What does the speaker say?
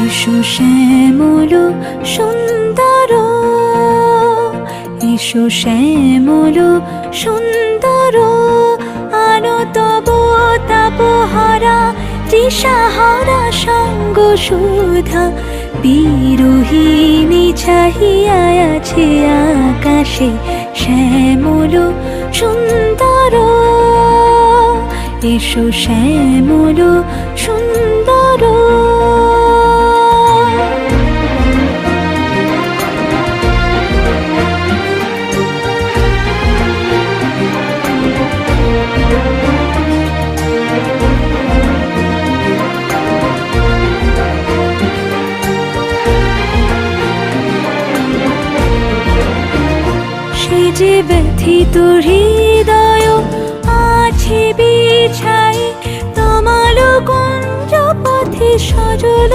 এসো শ্যামল সুন্দর, এসো শ্যামল সুন্দর, আনো তব তাপহারা তৃষাহারা সঙ্গ সুধা। বিরোহিণী চাহিয়া আছে আকাশে শ্যামল সুন্দর, এসো শ্যামল সুন্দর। সে যে ব্যথিত হৃদয় আছে বিছাই, তমাল কুঞ্জ পথে সজল